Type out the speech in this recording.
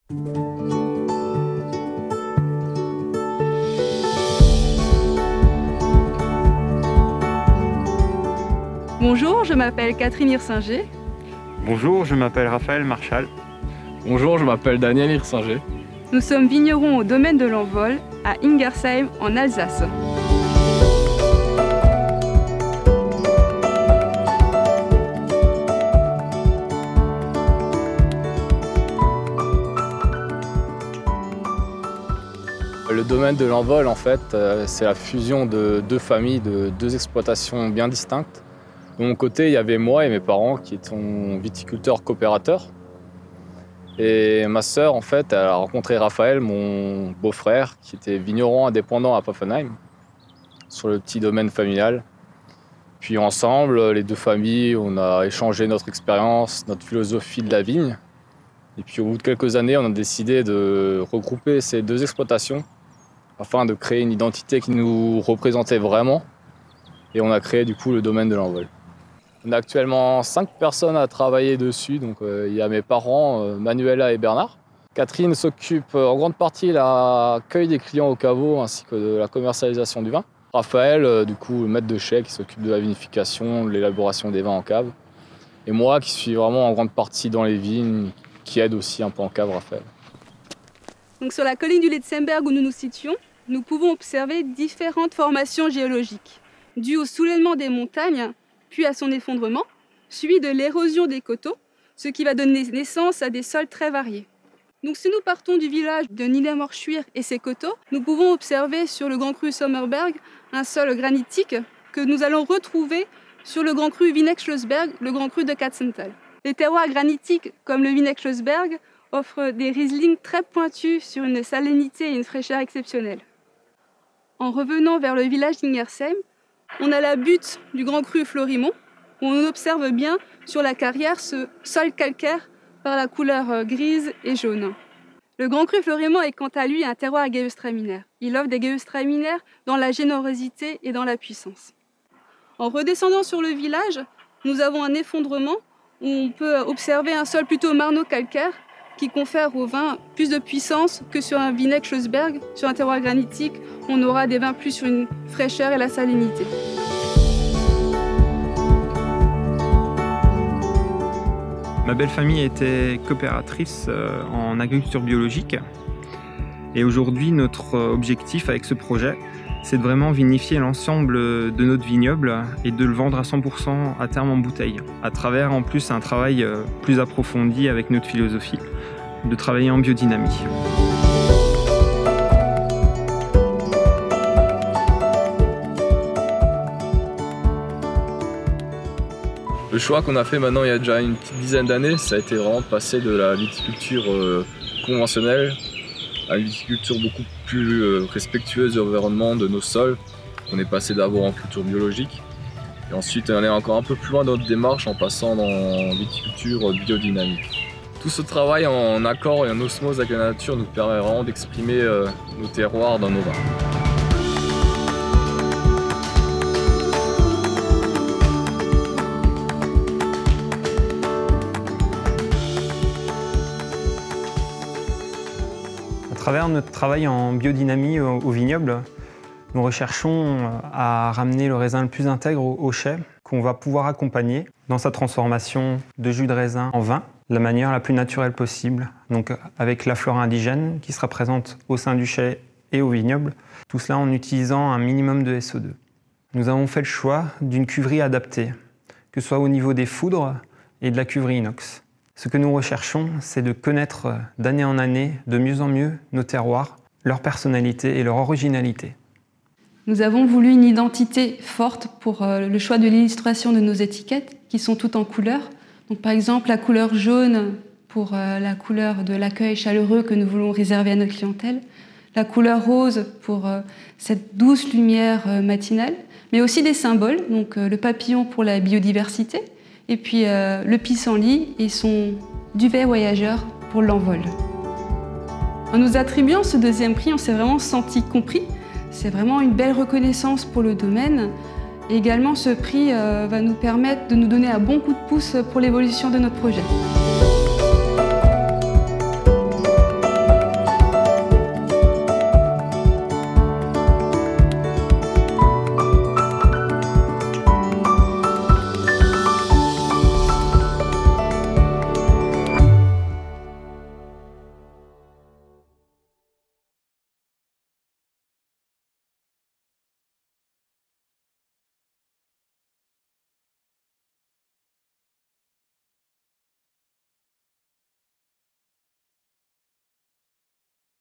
Bonjour, je m'appelle Catherine Hirsinger. Bonjour, je m'appelle Raphaël Marchal. Bonjour, je m'appelle Daniel Hirsinger. Nous sommes vignerons au domaine de l'Envol, à Ingersheim, en Alsace. Le domaine de l'Envol, en fait, c'est la fusion de deux familles, de deux exploitations bien distinctes. De mon côté, il y avait moi et mes parents qui étaient viticulteurs coopérateurs. Et ma sœur, en fait, elle a rencontré Raphaël, mon beau-frère, qui était vigneron indépendant à Pfaffenheim, sur le petit domaine familial. Puis ensemble, les deux familles, on a échangé notre expérience, notre philosophie de la vigne. Et puis au bout de quelques années, on a décidé de regrouper ces deux exploitations afin de créer une identité qui nous représentait vraiment. Et on a créé du coup le domaine de l'Envol. On a actuellement 5 personnes à travailler dessus. Donc, il y a mes parents, Manuela et Bernard. Catherine s'occupe en grande partie de l'accueil des clients au caveau ainsi que de la commercialisation du vin. Raphaël, du coup, le maître de chai qui s'occupe de la vinification, de l'élaboration des vins en cave. Et moi qui suis vraiment en grande partie dans les vignes, qui aide aussi un peu en cave Raphaël. Donc, sur la colline du Letzenberg où nous nous situons, nous pouvons observer différentes formations géologiques dues au soulèvement des montagnes, puis à son effondrement, suivi de l'érosion des coteaux, ce qui va donner naissance à des sols très variés. Donc si nous partons du village de Niedermorschwihr et ses coteaux, nous pouvons observer sur le Grand Cru Sommerberg un sol granitique que nous allons retrouver sur le Grand Cru Wieneck-Schlossberg, le Grand Cru de Katzenthal. Les terroirs granitiques comme le Wieneck-Schlossberg offrent des Riesling très pointus sur une salinité et une fraîcheur exceptionnelles. En revenant vers le village d'Ingersheim, on a la butte du Grand Cru Florimont, où on observe bien sur la carrière ce sol calcaire par la couleur grise et jaune. Le Grand Cru Florimont est quant à lui un terroir gewürztraminer. Il offre des gewürztraminer dans la générosité et dans la puissance. En redescendant sur le village, nous avons un effondrement où on peut observer un sol plutôt marno-calcaire qui confère au vin plus de puissance que sur un Wieneck-Schlossberg. Sur un terroir granitique, on aura des vins plus sur une fraîcheur et la salinité. Ma belle famille était coopératrice en agriculture biologique. Et aujourd'hui, notre objectif avec ce projet, c'est de vraiment vinifier l'ensemble de notre vignoble et de le vendre à 100% à terme en bouteille. À travers en plus un travail plus approfondi avec notre philosophie, de travailler en biodynamie. Le choix qu'on a fait maintenant il y a déjà une petite dizaine d'années, ça a été vraiment de passer de la viticulture conventionnelle à une viticulture beaucoup plus respectueuse de l'environnement, de nos sols. On est passé d'abord en culture biologique et ensuite on est encore un peu plus loin dans notre démarche en passant dans viticulture biodynamique. Tout ce travail en accord et en osmose avec la nature nous permet vraiment d'exprimer nos terroirs dans nos vins. À travers notre travail en biodynamie au vignoble, nous recherchons à ramener le raisin le plus intègre au chai, qu'on va pouvoir accompagner dans sa transformation de jus de raisin en vin, de la manière la plus naturelle possible, donc avec la flore indigène qui sera présente au sein du chai et au vignoble, tout cela en utilisant un minimum de SO2. Nous avons fait le choix d'une cuverie adaptée, que ce soit au niveau des foudres et de la cuverie inox. Ce que nous recherchons, c'est de connaître d'année en année, de mieux en mieux, nos terroirs, leur personnalité et leur originalité. Nous avons voulu une identité forte pour le choix de l'illustration de nos étiquettes, qui sont toutes en couleurs. Donc, par exemple, la couleur jaune pour la couleur de l'accueil chaleureux que nous voulons réserver à notre clientèle, la couleur rose pour cette douce lumière matinale, mais aussi des symboles, donc le papillon pour la biodiversité, et puis le pissenlit et son duvet voyageur pour l'envol. En nous attribuant ce deuxième prix, on s'est vraiment senti compris. C'est vraiment une belle reconnaissance pour le domaine. Et également, ce prix va nous permettre de nous donner un bon coup de pouce pour l'évolution de notre projet.